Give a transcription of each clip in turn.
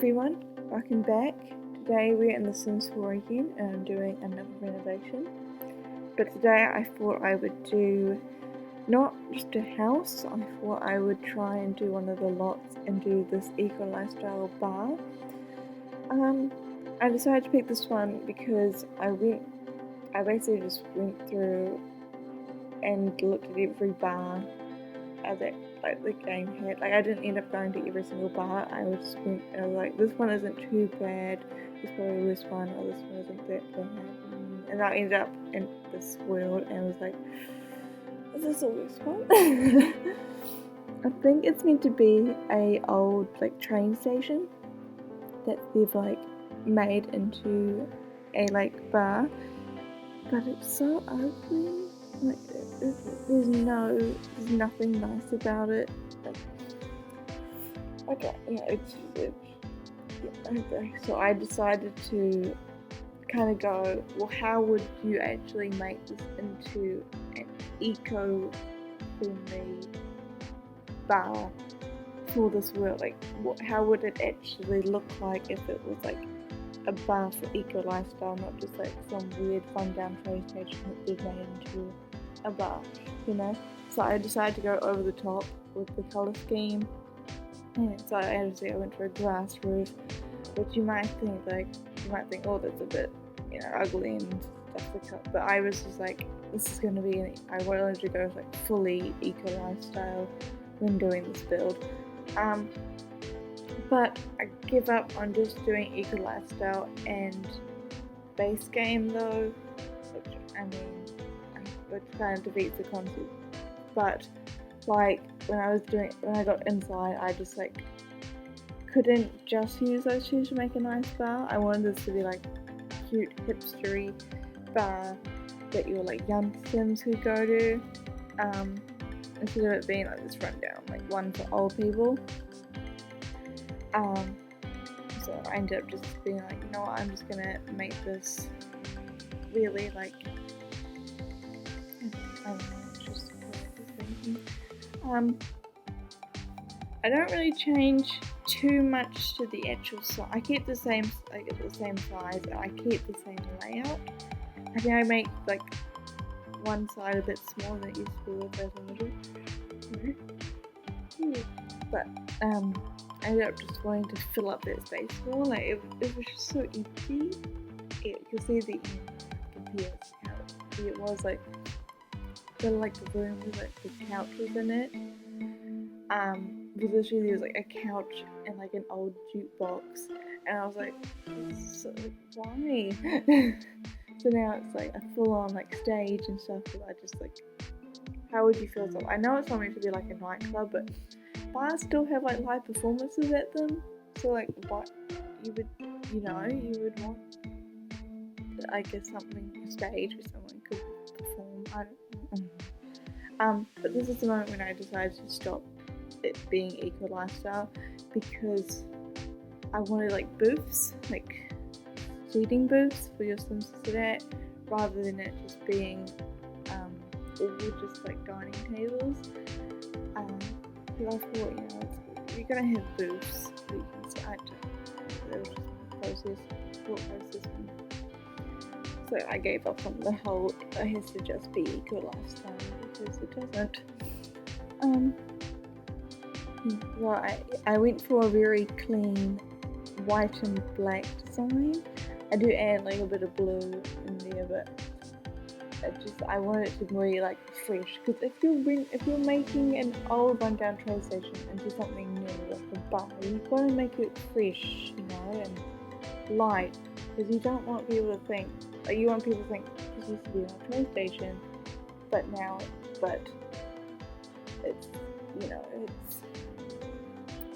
everyone, welcome back. Today we're in The Sims 4 again and I'm doing another renovation. But today I thought I would do not just a house, I thought I would try and do one of the lots and do this eco lifestyle bar. I decided to pick this one because I basically just went through and looked at every bar that the game had. Like, I didn't end up going to every single bar. I was like, this one isn't too bad. It's probably this one, or this one isn't that bad. And I ended up in this world and was like, is this always fun? I think it's meant to be a old train station that they've made into a bar, but it's so ugly. There's nothing nice about it. So I decided to kind of go, well, how would you actually make this into an eco-friendly bar for this world? How would it actually look like if it was a bar for eco lifestyle, not just some weird rundown train station that they've made into a bar, So I decided to go over the top with the colour scheme, and so I went for a grass roof, which you might think, oh, that's a bit, ugly and stuff to cut. But I was just like, this is going to be, I wanted to go fully eco lifestyle when doing this build. But I give up on just doing eco lifestyle and base game though, which kind of defeats the concept. But when I got inside, I just couldn't just use those two to make a nice bar. I wanted this to be cute hipstery bar that your young Sims could go to, instead of it being this rundown one for old people. So I ended up just being you know what, I'm just gonna make this really I don't know, just I don't really change too much to the actual size. I keep the same size and I keep the same layout. I think I make one side a bit smaller than it used to be with those images. But I ended up just wanting to fill up that space more. It was just so empty. You can see compared to how empty it was. The room with the couches in it. Because literally there was a couch and an old jukebox, and I was like, so why? So now it's a full-on stage and stuff. But I just how would you feel? So I know it's not meant to be a nightclub, but bars still have live performances at them. So what you would want, I guess, something, a stage where someone could perform. I don't know. But this is the moment when I decided to stop it being eco lifestyle, because I wanted booths, seating booths for your Sims to sit at, rather than it just being all just dining tables. Because I thought, you're gonna have booths that you can sit at. That was just thought process. So I gave up on the whole it has to just be eco lifestyle, because it doesn't. Well, I went for a very clean white and black design. I do add a bit of blue in there, but I want it to be fresh. Because if you're making an old rundown train station into something new, a bar, you want to make it fresh, and light. Because you don't want people to think, you want people to think this used to be a train station, but it's it's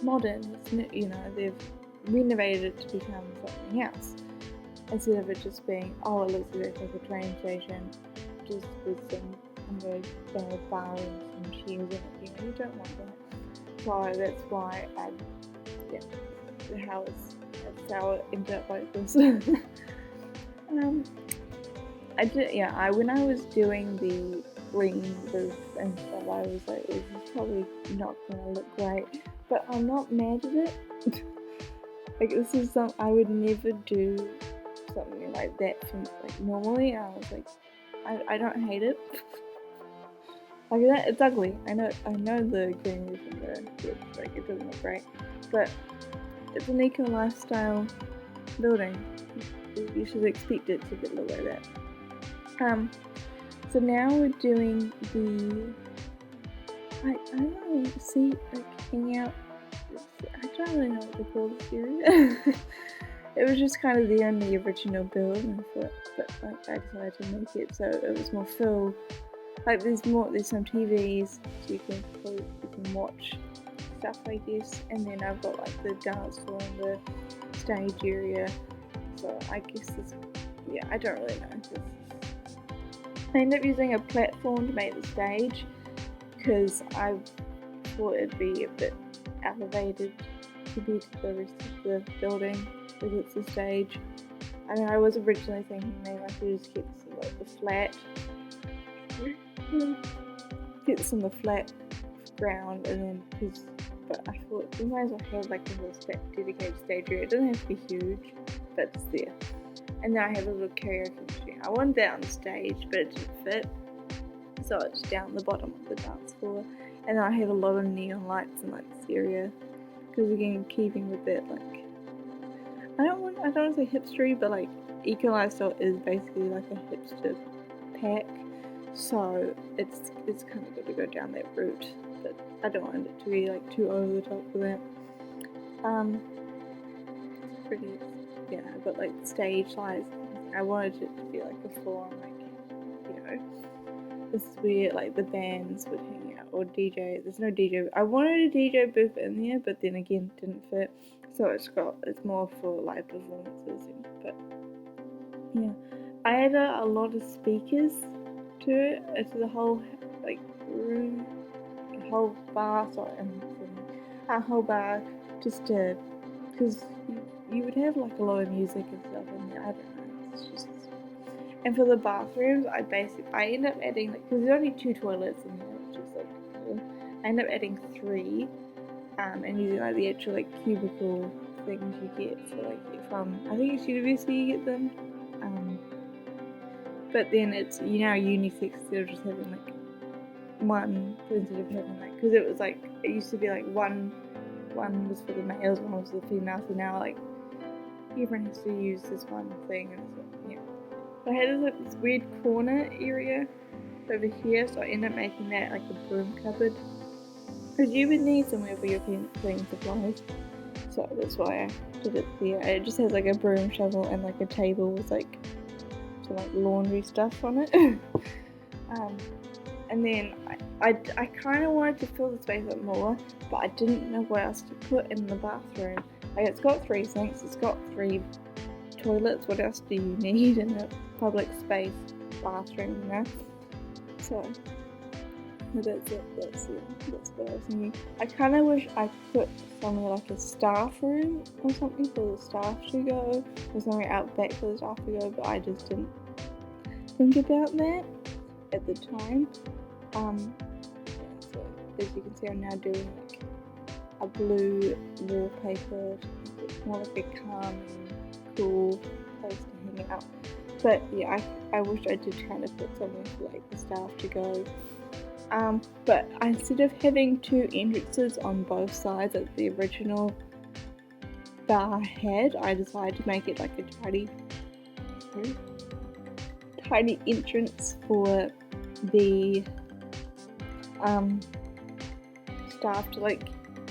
modern. It's new, they've renovated it to become something else, instead of it just being, it looks exactly like a train station, just with some very bad bar and some chairs in it. You don't want that. So that's why that's how it ended up like this. When I was doing the ring roof and stuff, I was like, this is probably not gonna look great, but I'm not mad at it. Like this is I would never do something like that for like normally. And I was like, I don't hate it. Like that, it's ugly. I know the green roof and the wood, like it doesn't look great, but it's an eco lifestyle building. You should expect it to look like that. So now we're doing the I don't know, see, like hang out. I don't really know what to call this area. It was just kind of the only original build, and but like I decided to make it so it was more full. Like there's some TVs, so you can watch stuff like this, and then I've got like the dance floor and the stage area. So I guess I don't really know. I ended up using a platform to make the stage because I thought it'd be a bit elevated compared to the rest of the building because it's a stage. I mean, I was originally thinking maybe I could just get some like the flat, ground, and then but I thought we might as well have like a whole dedicated stage area. It doesn't have to be huge, but it's there. And then I have a little karaoke machine. I wanted that on the stage, but it didn't fit, so it's down the bottom of the dance floor. And then I have a lot of neon lights in like this area, because again, keeping with that, like I don't want to say hipstery, but like eco lifestyle is basically like a hipster pack, so it's kind of good to go down that route. But I don't want it to be like too over the top for that. It's pretty. Yeah, but like stage lights, I wanted it to be like a full on, like, this is where like the bands would hang out, or DJ. There's no DJ. I wanted a DJ booth in there, but then again, it didn't fit. So it's more for live performances. But yeah, I added a lot of speakers to it, to the whole like room, the whole bar. A whole bar, just to, because you would have like a lot of music and stuff in there. I don't know. It's just. And for the bathrooms, I end up adding, like, because there's only 2 toilets in there, which is like cool. I end up adding 3, and using like the actual like cubicle things you get for like from, I think it's university you get them. But then it's unisex instead of just having like one, instead of having like, because it was like, it used to be like one was for the males, one was for the females, so now like everyone has to use this one thing, and so, yeah. I had this weird corner area over here, so I ended up making that like a broom cupboard, because you would need somewhere for your cleaning supplies, so that's why I did it there. It just has like a broom, shovel, and like a table with like some like laundry stuff on it. And then I kind of wanted to fill the space up more, but I didn't know what else to put in the bathroom. Like, it's got 3 sinks, it's got 3 toilets. What else do you need in a public space bathroom, So that's it. That's what I was thinking. I kind of wish I put somewhere like a staff room or something for the staff to go, or somewhere out back for the staff to go, but I just didn't think about that at the time. So as you can see, I'm now doing like a blue wallpaper. It's more like a calm, cool place to hang out. But yeah, I wish I did kind of put something for like the staff to go. But instead of having 2 entrances on both sides that the original bar had, I decided to make it like a tiny entrance for the staff to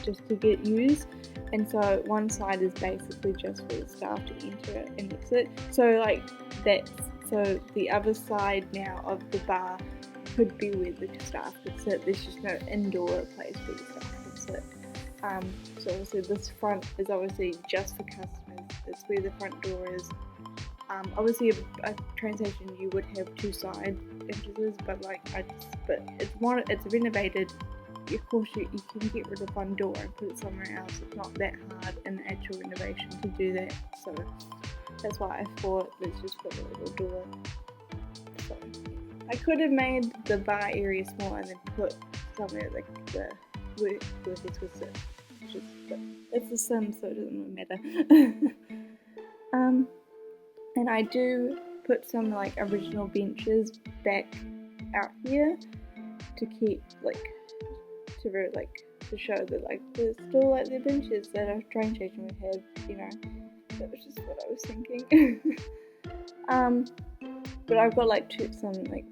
just to get used. And so one side is basically just for the staff to enter and exit. So so the other side now of the bar could be where the staff could sit. There's just no indoor place where the staff could sit. So obviously this front is obviously just for customers. That's where the front door is. Obviously a train station you would have 2 side entrances, but it's renovated. Of course you can get rid of one door and put it somewhere else. It's not that hard in the actual renovation to do that. So that's why I thought let's just put a little door. So I could have made the bar area smaller and then put somewhere like the workers would sit. benches, but it's The Sims, so it doesn't matter. And I do put some like original benches back out here to keep to show that like there's still like the benches that a train station would have, you know. That was just what I was thinking. But I've got like some like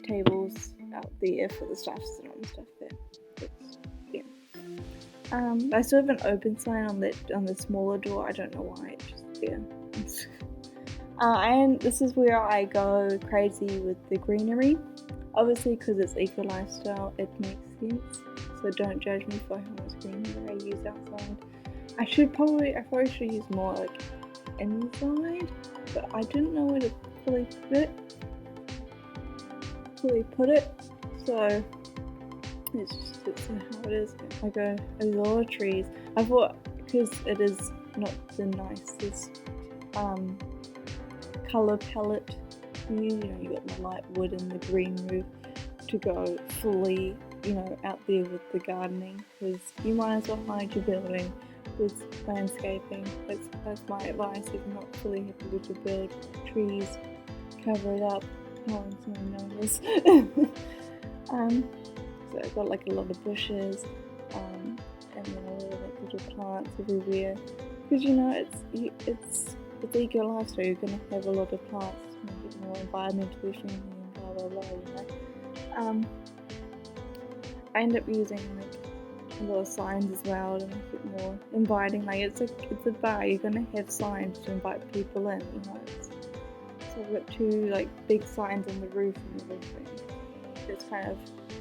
tables out there for the staff to sit on and stuff there. Yeah. I still have an open sign on the smaller door. I don't know why, it's just there. And this is where I go crazy with the greenery. Obviously, because it's eco lifestyle, it makes sense. So don't judge me for how much greenery I use outside. I probably should use more like inside, but I didn't know where to fully put it. So it's how it is. There's a lot of trees. I thought, because it is not the nicest color palette to use, you know, you got the light wood and the green roof, to go fully, you know, out there with the gardening, because you might as well hide your building with landscaping. That's my advice. If you're not fully happy with your build, trees, cover it up. No one's gonna notice. So I've got like a lot of bushes, and then a lot of like little plants everywhere, because you know it's eco lifestyle. You're gonna have a lot of plants to make it more environmentally friendly and blah blah blah. You know. I end up using like a lot of signs as well to make it more inviting. Like it's a bar. You're gonna have signs to invite people in. You know. So I've got two like big signs on the roof and everything. It's kind of,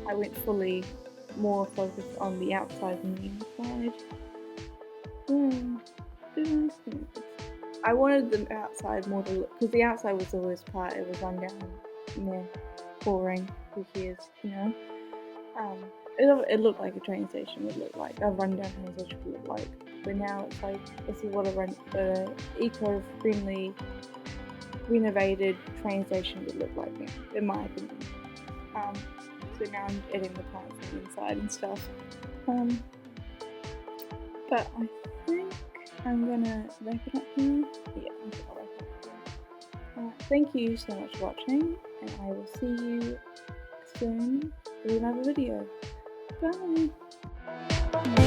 I went fully more focused on the outside than the inside. I wanted the outside more to look, because the outside was the worst part. It was run down, boring. Who cares, you know? It looked like a train station would look like, a rundown train station would look like. But now it's like, this is what a eco-friendly, renovated train station would look like now, in my opinion. So now I'm adding the plants on the inside and stuff. But I think I'm gonna wrap it up here. Yeah, I think I'll wrap it up here. Thank you so much for watching, and I will see you soon with another video. Bye!